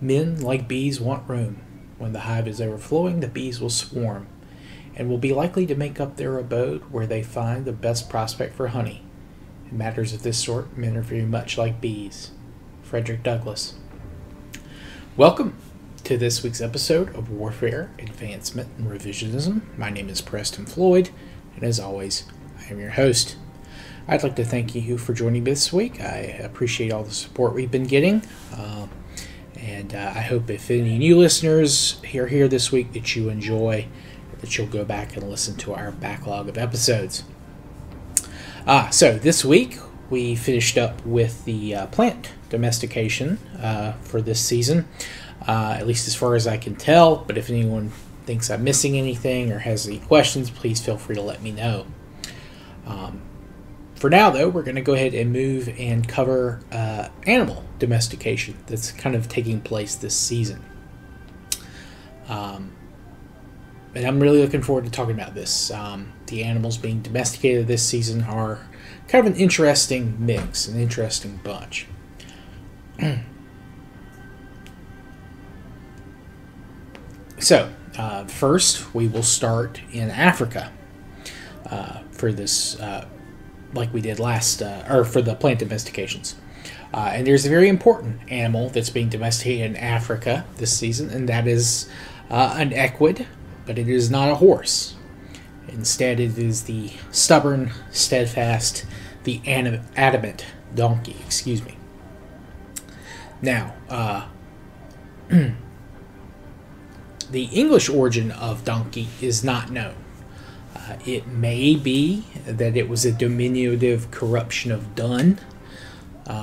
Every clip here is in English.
Men, like bees, want room. When the hive is overflowing, the bees will swarm, and will be likely to make up their abode where they find the best prospect for honey. In matters of this sort, men are very much like bees. Frederick Douglass. Welcome to this week's episode of Warfare, Advancement, and Revisionism. My name is Preston Floyd, and as always, I am your host. I'd like to thank you for joining me this week. I appreciate all the support we've been getting, and I hope if any new listeners are here this week that you enjoy, that you'll go back and listen to our backlog of episodes. So this week we finished up with the plant domestication for this season, at least as far as I can tell, but if anyone thinks I'm missing anything or has any questions, please feel free to let me know. For now, though, we're going to go ahead and move and cover animal domestication that's kind of taking place this season. And I'm really looking forward to talking about this. The animals being domesticated this season are kind of an interesting mix, an interesting bunch. So, first, we will start in Africa for this, like we did last, or for the plant domestications. And there's a very important animal that's being domesticated in Africa this season, and that is an equid, but it is not a horse. Instead, it is the stubborn, steadfast, the adamant donkey, Now, the English origin of donkey is not known. It may be that it was a diminutive corruption of dun,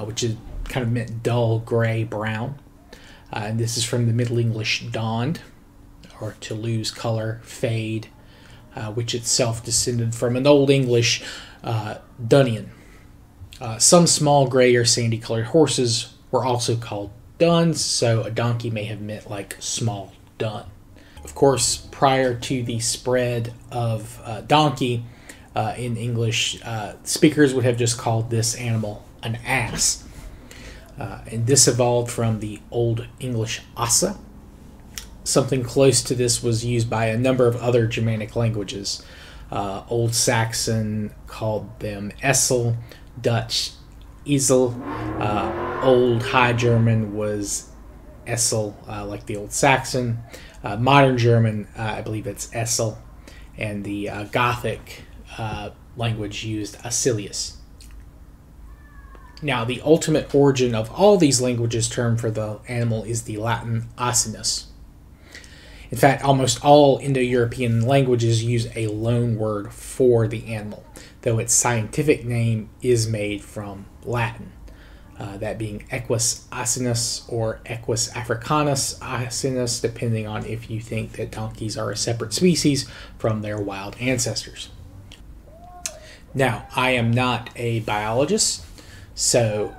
which is kind of meant dull, gray, brown. And this is from the Middle English donned, or to lose color, fade, which itself descended from an Old English dunnion. Some small gray or sandy colored horses were also called duns, so a donkey may have meant like small dun. Of course, prior to the spread of donkey in English, speakers would have just called this animal an ass. And this evolved from the Old English assa. Something close to this was used by a number of other Germanic languages. Old Saxon called them Essel, Dutch Esel, Old High German was Essel, like the Old Saxon. Modern German, I believe it's Essel, and the Gothic language used Acilius. Now, the ultimate origin of all these languages' term for the animal is the Latin asinus. In fact, almost all Indo-European languages use a loan word for the animal, though its scientific name is made from Latin. That being Equus asinus or Equus africanus asinus, depending on if you think that donkeys are a separate species from their wild ancestors. Now, I am not a biologist, so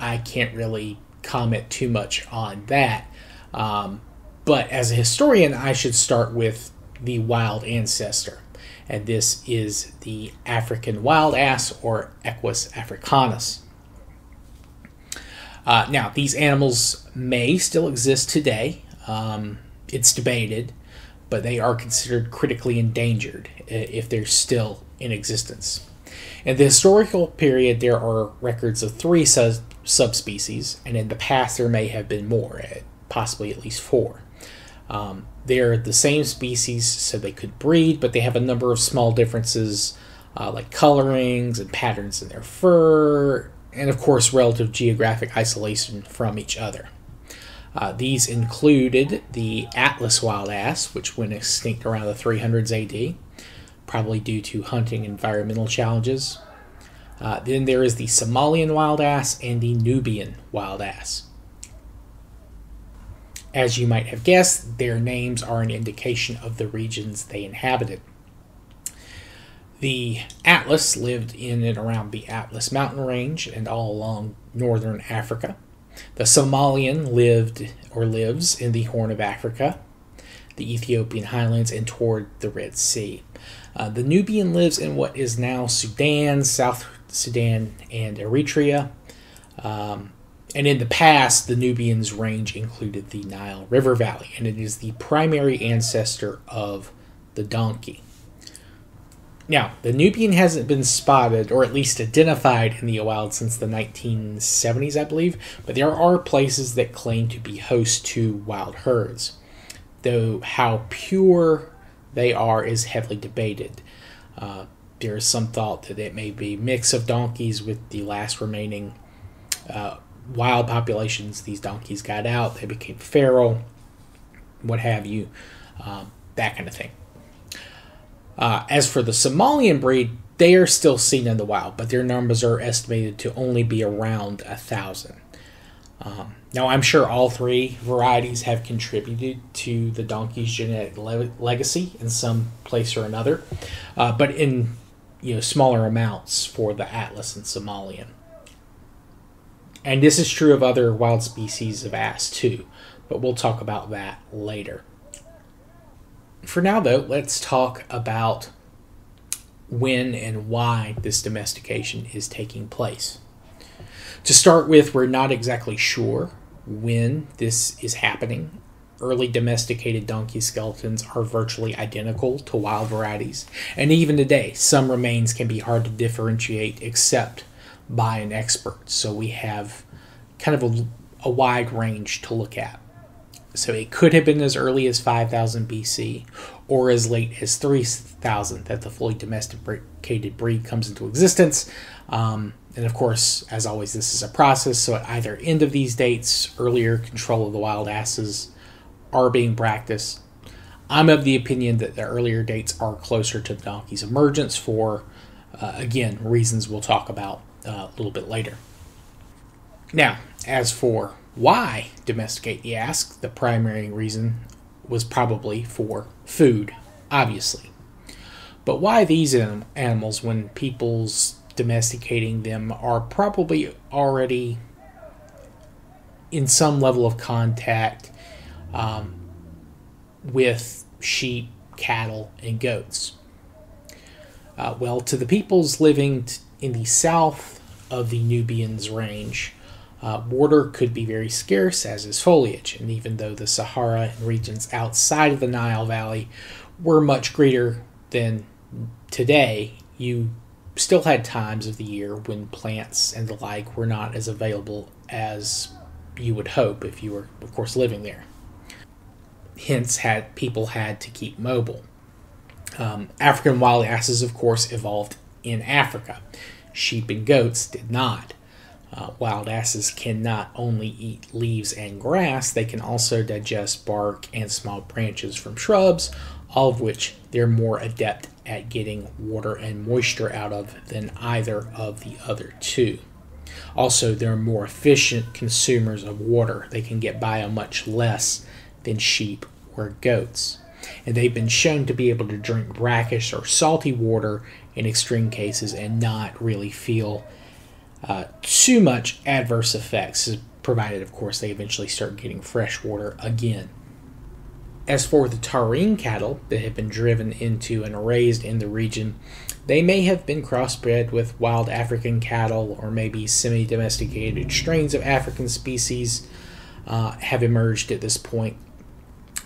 I can't really comment too much on that. But as a historian, I should start with the wild ancestor, and this is the African wild ass or Equus africanus. Now, these animals may still exist today. It's debated, but they are considered critically endangered if they're still in existence. In the historical period, there are records of 3 subspecies, and in the past there may have been more, possibly at least 4. They're the same species, so they could breed, but they have a number of small differences, like colorings and patterns in their fur, and of course relative geographic isolation from each other. These included the Atlas wild ass, which went extinct around the 300s AD, probably due to hunting environmental challenges. Then there is the Somalian wild ass and the Nubian wild ass. As you might have guessed, their names are an indication of the regions they inhabited. The Atlas lived in and around the Atlas mountain range and all along northern Africa. The Somalian lived or lives in the Horn of Africa, the Ethiopian highlands, and toward the Red Sea. The Nubian lives in what is now Sudan, South Sudan, and Eritrea. And And in the past, the Nubians' range included the Nile River Valley, and it is the primary ancestor of the donkey. Now, the Nubian hasn't been spotted, or at least identified, in the wild since the 1970s, I believe, but there are places that claim to be host to wild herds, though how pure they are is heavily debated. There is some thought that it may be a mix of donkeys with the last remaining wild populations. These donkeys got out, they became feral, what have you, that kind of thing. As for the Somalian breed, they are still seen in the wild, but their numbers are estimated to only be around 1,000. Now, I'm sure all three varieties have contributed to the donkey's genetic legacy in some place or another, but in smaller amounts for the Atlas and Somalian. And this is true of other wild species of ass too, but we'll talk about that later. For now, though, let's talk about when and why this domestication is taking place. To start with, we're not exactly sure when this is happening. Early domesticated donkey skeletons are virtually identical to wild varieties, and even today, some remains can be hard to differentiate except by an expert. So we have kind of a wide range to look at. So it could have been as early as 5,000 BC or as late as 3,000 that the fully domesticated breed comes into existence. And of course, as always, this is a process. So at either end of these dates, earlier control of the wild asses are being practiced. I'm of the opinion that the earlier dates are closer to the donkey's emergence for, again, reasons we'll talk about a little bit later. Now, as for why domesticate, you ask, the primary reason was probably for food, obviously. But why these animals when people's domesticating them are probably already in some level of contact with sheep, cattle, and goats? Well, to the peoples living in the south of the Nubians' range, water could be very scarce, as is foliage, and even though the Sahara and regions outside of the Nile Valley were much greater than today, you still had times of the year when plants and the like were not as available as you would hope if you were, of course, living there. Hence, people had to keep mobile. African wild asses, of course, evolved in Africa. Sheep and goats did not. Wild asses can not only eat leaves and grass, they can also digest bark and small branches from shrubs, all of which they're more adept at getting water and moisture out of than either of the other two. Also, they're more efficient consumers of water. They can get by on much less than sheep or goats. And they've been shown to be able to drink brackish or salty water in extreme cases and not really feel too much adverse effects, provided, of course, they eventually start getting fresh water again. As for the taurine cattle that have been driven into and raised in the region, they may have been crossbred with wild African cattle, or maybe semi-domesticated strains of African species have emerged at this point.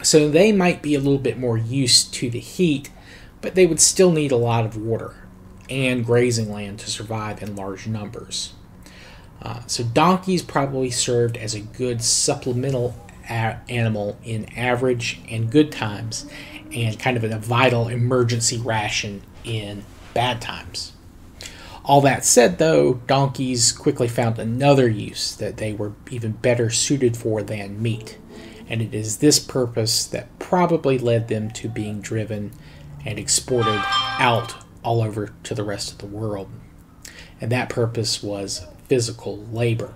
So they might be a little bit more used to the heat, but they would still need a lot of water and grazing land to survive in large numbers. So donkeys probably served as a good supplemental animal in average and good times, and kind of a vital emergency ration in bad times. All that said, though, donkeys quickly found another use that they were even better suited for than meat, and it is this purpose that probably led them to being driven and exported out all over to the rest of the world. And that purpose was physical labor.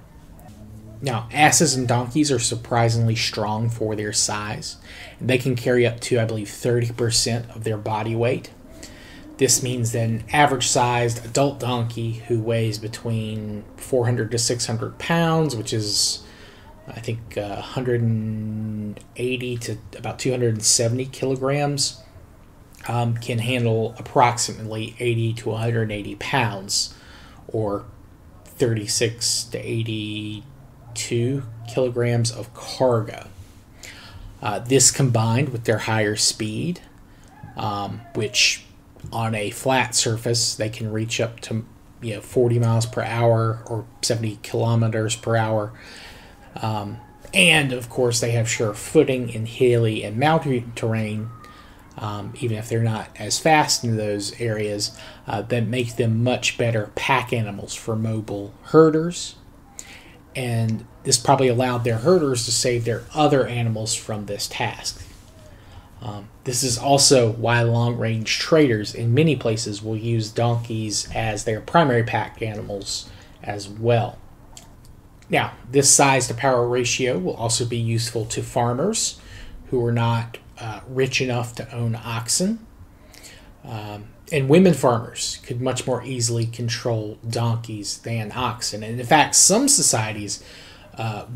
Now, asses and donkeys are surprisingly strong for their size, and they can carry up to, I believe, 30% of their body weight. This means that an average-sized adult donkey who weighs between 400 to 600 pounds, which is, I think, 180 to about 270 kilograms, can handle approximately 80 to 180 pounds, or 36 to 80 2 kilograms of cargo. This combined with their higher speed, which on a flat surface they can reach up to 40 miles per hour or 70 kilometers per hour. And of course they have sure footing in hilly and mountain terrain, even if they're not as fast in those areas, that makes them much better pack animals for mobile herders. And this probably allowed their herders to save their other animals from this task. This is also why long-range traders in many places will use donkeys as their primary pack animals as well. Now, this size-to-power ratio will also be useful to farmers who are not rich enough to own oxen. And women farmers could much more easily control donkeys than oxen. And in fact, some societies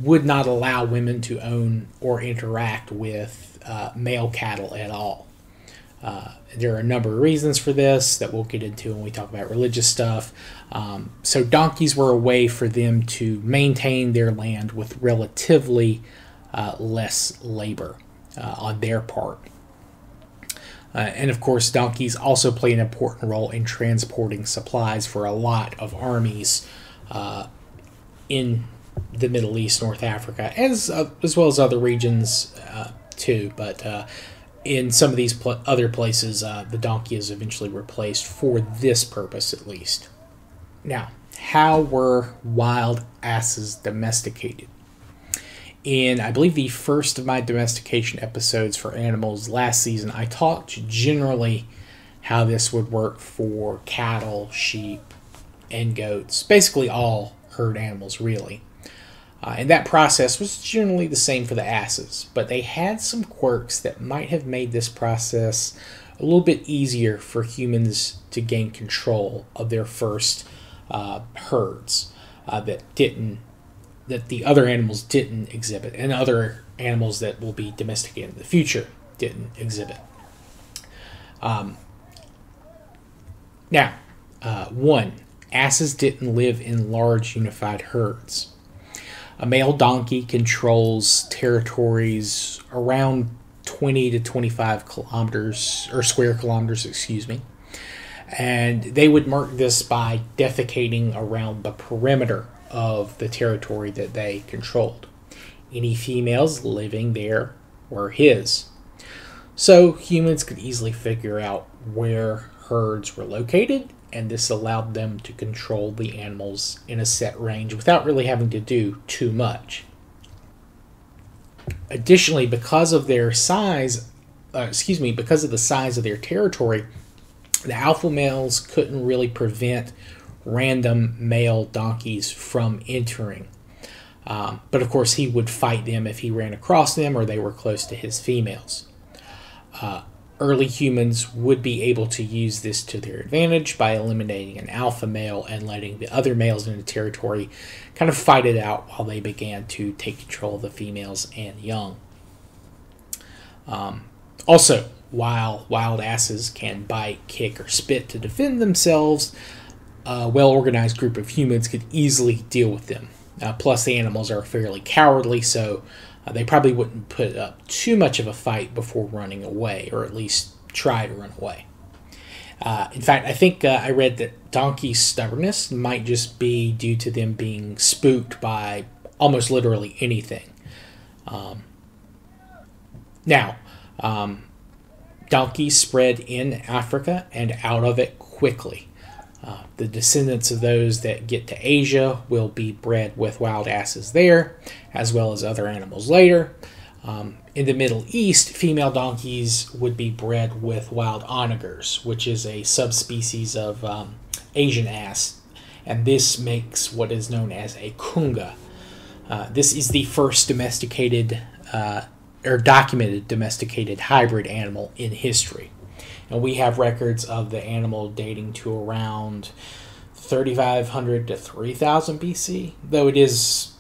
would not allow women to own or interact with male cattle at all. There are a number of reasons for this that we'll get into when we talk about religious stuff. So donkeys were a way for them to maintain their land with relatively less labor on their part. And of course, donkeys also play an important role in transporting supplies for a lot of armies in the Middle East, North Africa, as well as other regions too. But in some of these other places, the donkey is eventually replaced for this purpose, at least. Now, how were wild asses domesticated? In, I believe, the first of my domestication episodes for animals last season, I talked generally how this would work for cattle, sheep, and goats. Basically all herd animals, really. And that process was generally the same for the asses, but they had some quirks that might have made this process a little bit easier for humans to gain control of their first herds that the other animals didn't exhibit, and other animals that will be domesticated in the future didn't exhibit. One, asses didn't live in large unified herds. A male donkey controls territories around 20 to 25 kilometers, or square kilometers, and they would mark this by defecating around the perimeter of the territory that they controlled. Any females living there were his. So humans could easily figure out where herds were located, and this allowed them to control the animals in a set range without really having to do too much. Additionally, because of the size of their territory, the alpha males couldn't really prevent random male donkeys from entering. But of course, he would fight them if he ran across them or they were close to his females. Early humans would be able to use this to their advantage by eliminating an alpha male and letting the other males in the territory kind of fight it out while they began to take control of the females and young. Also, while wild asses can bite, kick, or spit to defend themselves, a well-organized group of humans could easily deal with them. Plus, the animals are fairly cowardly, so they probably wouldn't put up too much of a fight before running away, or at least try to run away. In fact, I think I read that donkeys' stubbornness might just be due to them being spooked by almost literally anything. Donkeys spread in Africa and out of it quickly. The descendants of those that get to Asia will be bred with wild asses there, as well as other animals later. In the Middle East, female donkeys would be bred with wild onagers, which is a subspecies of Asian ass, and this makes what is known as a kunga. This is the first domesticated or documented domesticated hybrid animal in history. And we have records of the animal dating to around 3,500 to 3,000 BC, though it is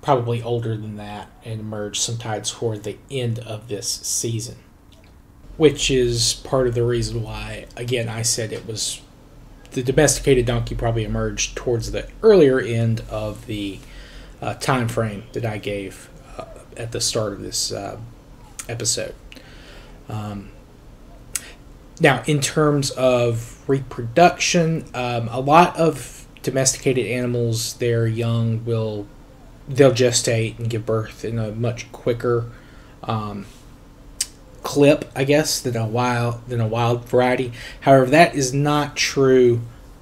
probably older than that and emerged sometime toward the end of this season. Which is part of the reason why, again, I said it was the domesticated donkey probably emerged towards the earlier end of the time frame that I gave at the start of this episode. Now, in terms of reproduction, a lot of domesticated animals, their young they'll gestate and give birth in a much quicker clip, I guess, than a wild variety. However, that is not true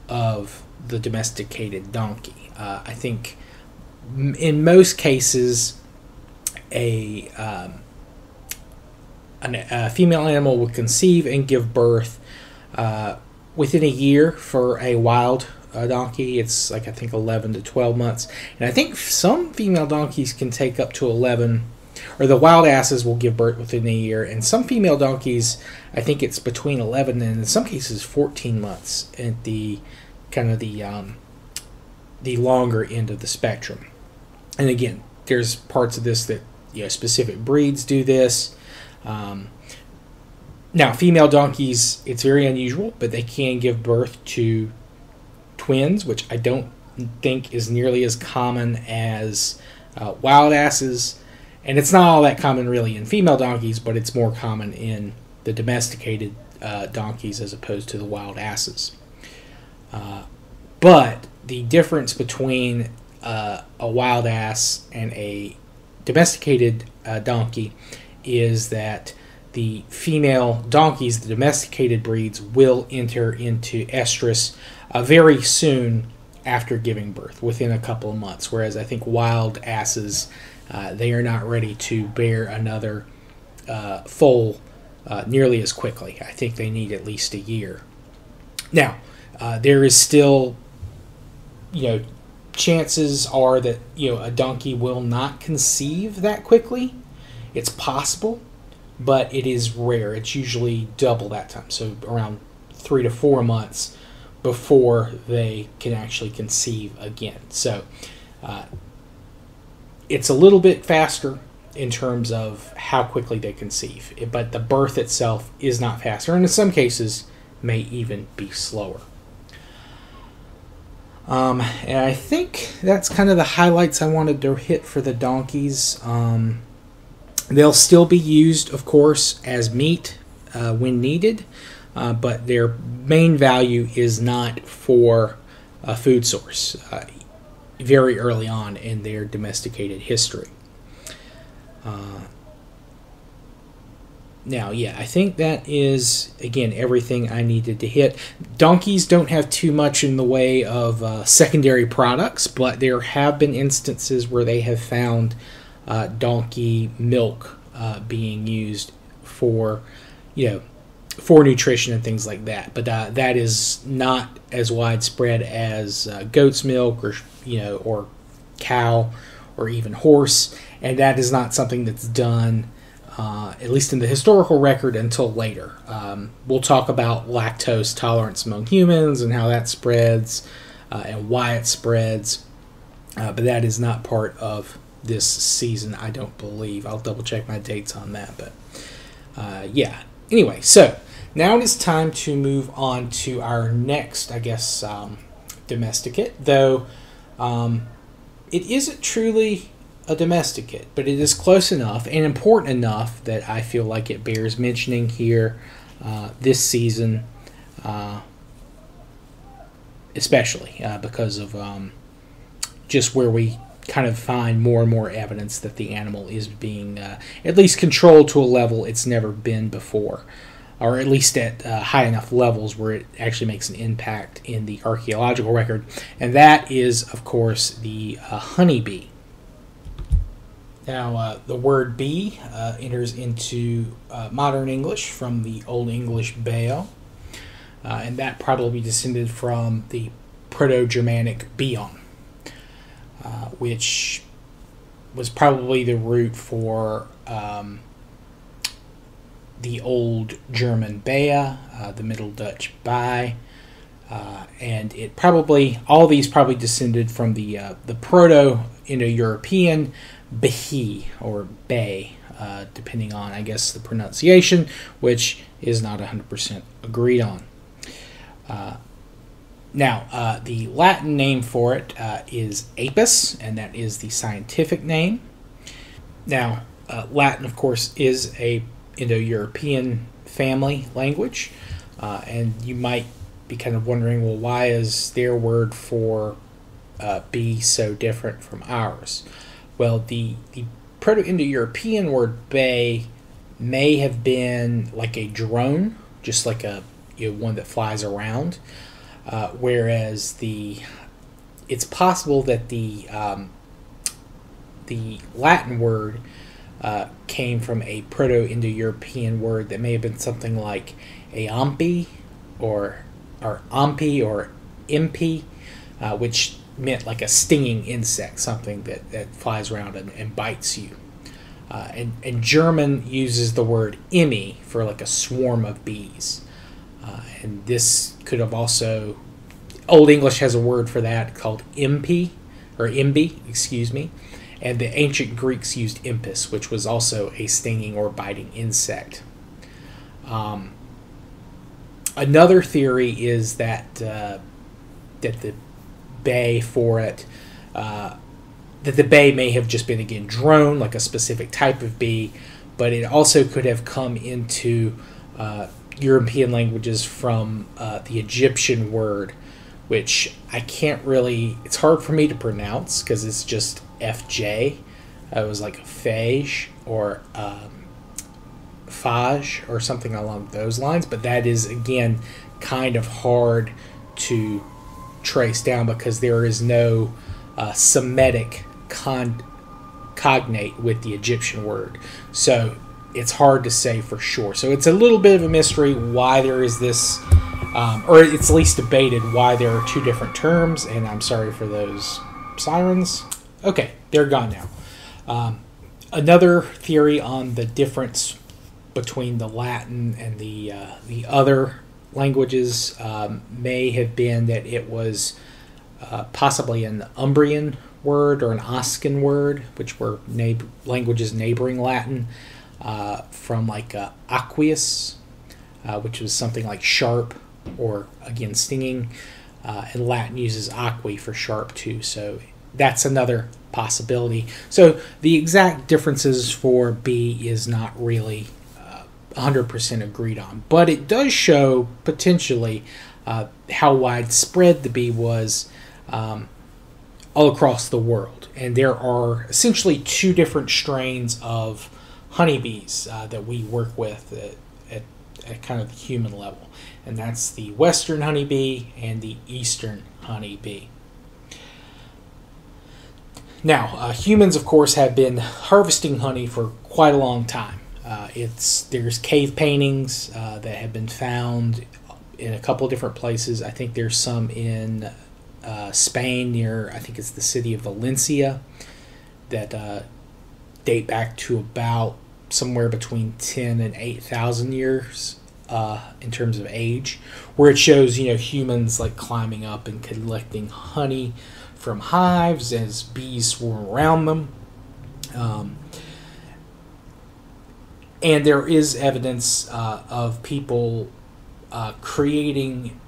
of the domesticated donkey. I think in most cases, a female animal will conceive and give birth within a year. For a wild donkey, it's like, I think, 11 to 12 months. And I think some female donkeys can take up to 11, or the wild asses will give birth within a year. And some female donkeys, I think it's between 11 and in some cases 14 months at the kind of the longer end of the spectrum. And again, there's parts of this that, specific breeds do this. Now, female donkeys, it's very unusual, but they can give birth to twins, which I don't think is nearly as common as wild asses. And it's not all that common really in female donkeys, but it's more common in the domesticated donkeys as opposed to the wild asses. But the difference between a wild ass and a domesticated donkey is that the female donkeys, the domesticated breeds, will enter into estrus very soon after giving birth, within a couple of months, whereas I think wild asses, they are not ready to bear another foal nearly as quickly. I think they need at least a year. Now, there is still, chances are that a donkey will not conceive that quickly. It's possible, but it is rare. It's usually double that time, so around 3 to 4 months before they can actually conceive again. So it's a little bit faster in terms of how quickly they conceive, but the birth itself is not faster, and in some cases may even be slower. And I think that's kind of the highlights I wanted to hit for the donkeys. They'll still be used, of course, as meat when needed, but their main value is not for a food source very early on in their domesticated history. Now, I think that is, again, everything I needed to hit. Donkeys don't have too much in the way of secondary products, but there have been instances where they have found donkey milk being used for, for nutrition and things like that. But that is not as widespread as goat's milk or cow or even horse, and that is not something that's done, at least in the historical record, until later. We'll talk about lactose tolerance among humans and how that spreads and why it spreads, but that is not part of this season, I don't believe. I'll double check my dates on that, but anyway, so now it is time to move on to our next, I guess, domesticate, though it isn't truly a domesticate, but it is close enough and important enough that I feel like it bears mentioning here this season, especially because of just where we kind of find more and more evidence that the animal is being at least controlled to a level it's never been before, or at least at high enough levels where it actually makes an impact in the archaeological record, and that is, of course, the honeybee. Now, the word bee enters into modern English from the Old English beo, and that probably descended from the Proto-Germanic beon, which was probably the root for the Old German bea, the Middle Dutch bij, and it probably, all these probably descended from the Proto-Indo-European behi, or bay, depending on, I guess, the pronunciation, which is not 100% agreed on. Now, the Latin name for it is apis, and that is the scientific name. Now, Latin, of course, is a Indo-European family language, and you might be kind of wondering, well, why is their word for bee so different from ours? Well, the Proto-Indo-European word bay may have been like a drone, just like a one that flies around, whereas it's possible that the Latin word came from a Proto-Indo-European word that may have been something like aampi or ampi or impi, which meant like a stinging insect, something that flies around and bites you. And German uses the word immi for like a swarm of bees. And this could have also... Old English has a word for that called impi, or imbi, excuse me. And the ancient Greeks used impis, which was also a stinging or biting insect. Another theory is that the bay for it, that the bay may have just been, again, drone, like a specific type of bee, but it also could have come into European languages from the Egyptian word, which I can't really... It's hard for me to pronounce because it's just FJ. It was like phage or phage or something along those lines, but that is, again, kind of hard to trace down because there is no Semitic cognate with the Egyptian word. So it's hard to say for sure. So it's a little bit of a mystery why there is this, or it's at least debated why there are two different terms, and I'm sorry for those sirens. Okay, they're gone now. Another theory on the difference between the Latin and the other languages may have been that it was possibly an Umbrian word or an Oscan word, which were languages neighboring Latin, from like aqueous, which was something like sharp or, again, stinging, and Latin uses aqui for sharp too, so that's another possibility. So the exact differences for bee is not really 100% agreed on, but it does show potentially how widespread the bee was all across the world. And there are essentially two different strains of honeybees that we work with at kind of the human level, and that's the western honeybee and the eastern honeybee. Now, humans, of course, have been harvesting honey for quite a long time. There's cave paintings that have been found in a couple of different places. I think there's some in Spain near, I think it's the city of Valencia, that date back to about somewhere between 10 and 8,000 years in terms of age, where it shows, humans like climbing up and collecting honey from hives as bees swarm around them. And there is evidence of people creating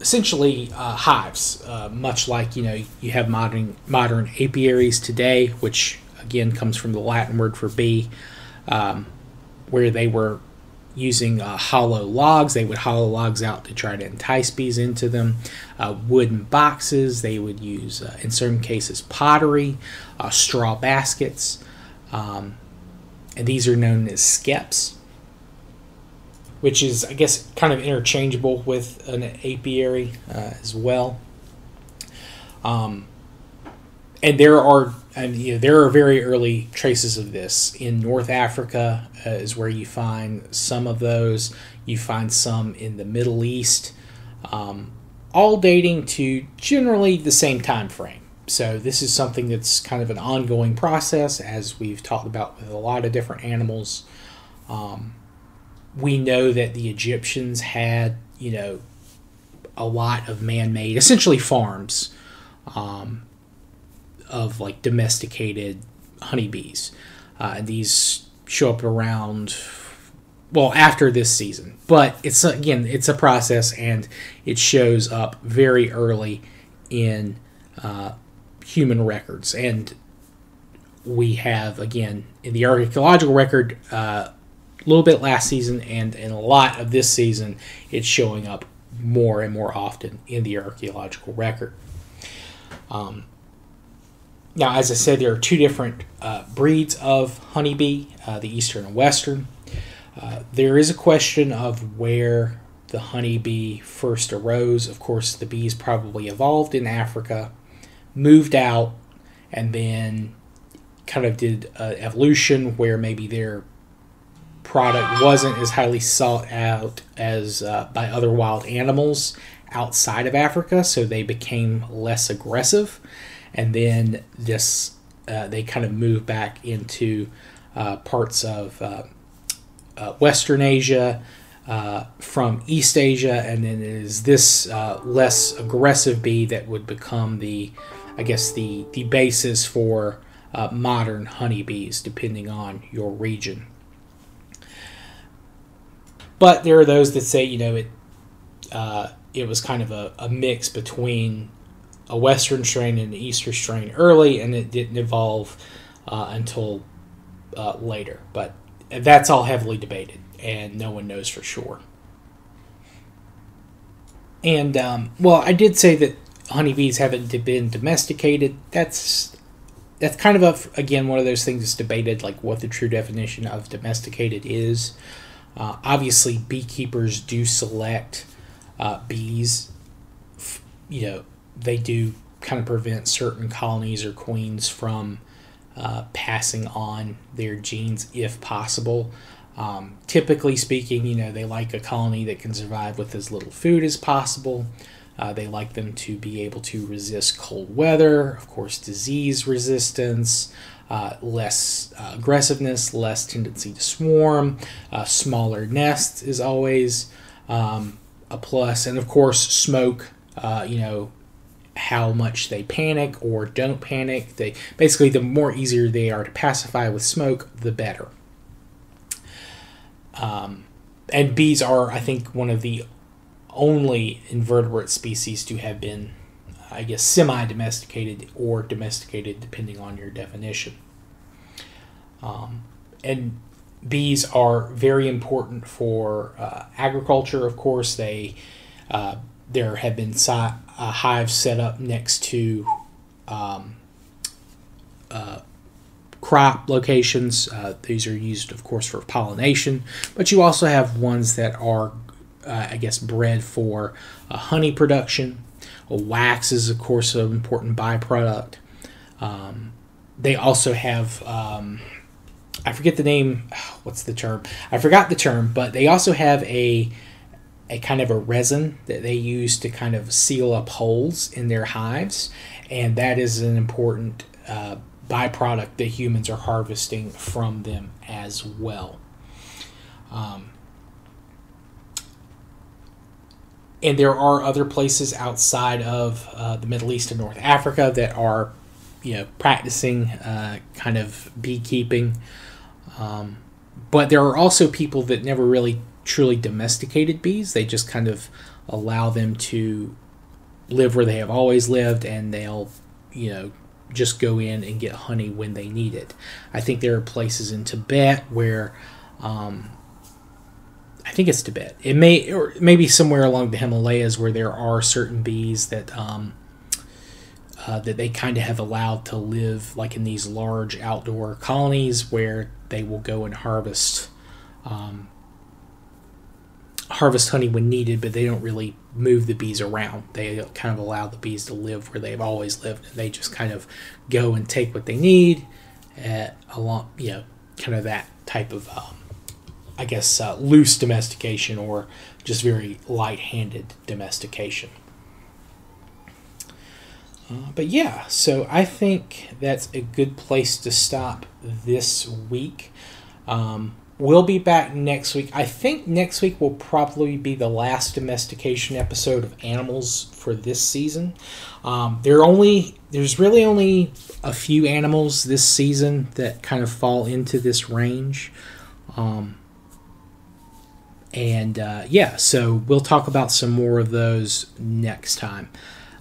essentially hives, much like you have modern apiaries today, which again comes from the Latin word for bee, where they were using hollow logs. They would hollow logs out to try to entice bees into them. Wooden boxes. They would use, in certain cases, pottery, straw baskets, and these are known as skeps, which is, I guess, kind of interchangeable with an apiary as well. And there are very early traces of this. In North Africa is where you find some of those. You find some in the Middle East, all dating to generally the same time frame. So this is something that's kind of an ongoing process, as we've talked about with a lot of different animals. We know that the Egyptians had, a lot of man-made, essentially farms, of like domesticated honeybees. And these show up around well, after this season. But it's a process, and it shows up very early in human records. And we have, again, in the archaeological record, a little bit last season, and in a lot of this season, it's showing up more and more often in the archaeological record. Now, as I said, there are two different breeds of honeybee, the eastern and western. There is a question of where the honeybee first arose. Of course, the bees probably evolved in Africa, moved out, and then kind of did evolution where maybe their product wasn't as highly sought out as by other wild animals outside of Africa, so they became less aggressive. And then they kind of moved back into parts of Western Asia, from East Asia, and then it is this less aggressive bee that would become the basis for modern honeybees, depending on your region. But there are those that say, it was kind of a mix between a Western strain and an Eastern strain early, and it didn't evolve until later. But that's all heavily debated, and no one knows for sure. And, I did say that honeybees haven't been domesticated. That's kind of, again, one of those things that's debated, like what the true definition of domesticated is. Obviously, beekeepers do select bees. They do kind of prevent certain colonies or queens from passing on their genes if possible. Typically speaking, they like a colony that can survive with as little food as possible. They like them to be able to resist cold weather, of course, disease resistance, less aggressiveness, less tendency to swarm. Smaller nests is always a plus. And, of course, smoke, how much they panic or don't panic. Basically, the more easier they are to pacify with smoke, the better. And bees are, I think, one of the only invertebrate species to have been, semi-domesticated or domesticated, depending on your definition. And bees are very important for agriculture, of course. There have been hives set up next to crop locations. These are used, of course, for pollination, but you also have ones that are, bred for honey production. Wax is, of course, an important byproduct. They also have, I forget the name, what's the term? I forgot the term, but they also have a kind of a resin that they use to kind of seal up holes in their hives, and that is an important byproduct that humans are harvesting from them as well. And there are other places outside of the Middle East and North Africa that are, practicing kind of beekeeping. But there are also people that never really truly domesticated bees. They just kind of allow them to live where they have always lived, and they'll, just go in and get honey when they need it. I think there are places in Tibet where, I think it's Tibet. It may, or maybe somewhere along the Himalayas where there are certain bees that that they kind of have allowed to live like in these large outdoor colonies where they will go and harvest honey when needed, but they don't really move the bees around. They kind of allow the bees to live where they've always lived, and they just kind of go and take what they need along, kind of that type of, loose domestication, or just very light-handed domestication. But yeah, so I think that's a good place to stop this week. We'll be back next week. I think next week will probably be the last domestication episode of animals for this season. There's really only a few animals this season that kind of fall into this range. And yeah, so we'll talk about some more of those next time.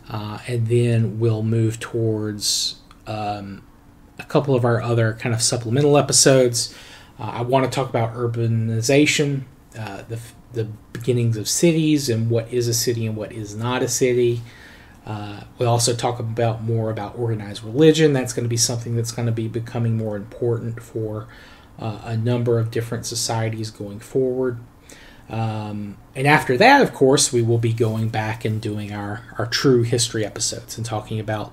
And then we'll move towards a couple of our other kind of supplemental episodes. I want to talk about urbanization, the beginnings of cities, and what is a city and what is not a city. We'll also talk more about organized religion. That's going to be something that's going to be becoming more important for a number of different societies going forward. And after that, of course, we will be going back and doing our true history episodes and talking about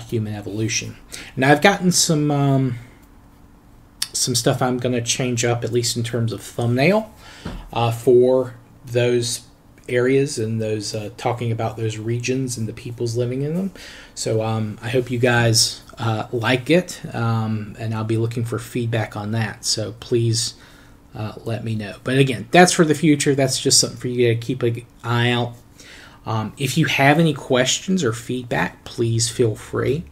human evolution. Now, I've gotten some stuff I'm going to change up, at least in terms of thumbnail, for those areas and those talking about those regions and the peoples living in them. So I hope you guys like it, and I'll be looking for feedback on that. So please let me know. But again, that's for the future. That's just something for you to keep an eye out. If you have any questions or feedback, please feel free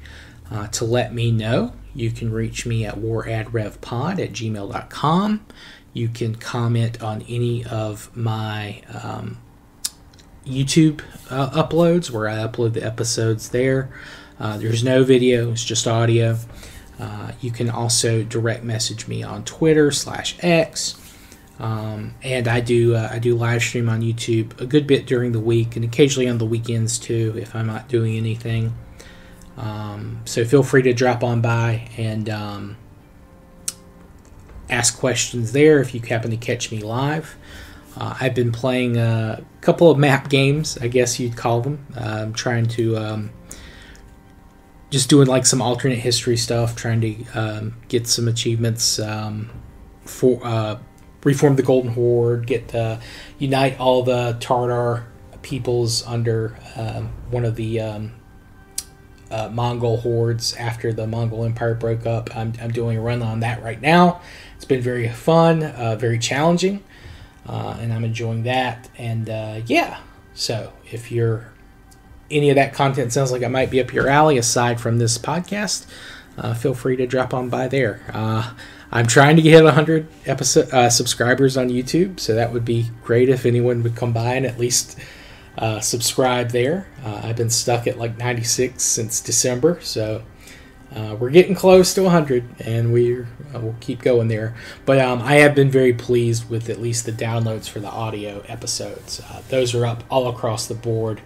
to let me know. You can reach me at waradrevpod@gmail.com. You can comment on any of my YouTube uploads where I upload the episodes there. There's no video, it's just audio. You can also direct message me on Twitter /X. And I do live stream on YouTube a good bit during the week and occasionally on the weekends too if I'm not doing anything. So feel free to drop on by and ask questions there if you happen to catch me live. I've been playing a couple of map games, I guess you'd call them. I'm trying to just doing like some alternate history stuff, trying to get some achievements for reform the Golden Horde, unite all the Tartar peoples under one of the Mongol hordes after the Mongol Empire broke up. I'm doing a run on that right now. It's been very fun, very challenging, and I'm enjoying that. And yeah, so if any of that content sounds like it might be up your alley aside from this podcast, feel free to drop on by there. I'm trying to get 100 subscribers on YouTube, so that would be great if anyone would come by and at least subscribe there. I've been stuck at like 96 since December, so we're getting close to 100, and we'll keep going there. But I have been very pleased with at least the downloads for the audio episodes. Those are up all across the board,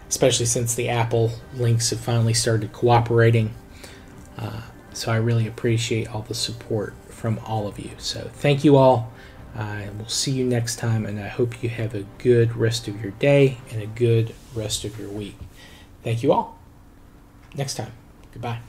especially since the Apple links have finally started cooperating. So I really appreciate all the support from all of you. So thank you all. I will see you next time, and I hope you have a good rest of your day and a good rest of your week. Thank you all. Next time. Goodbye.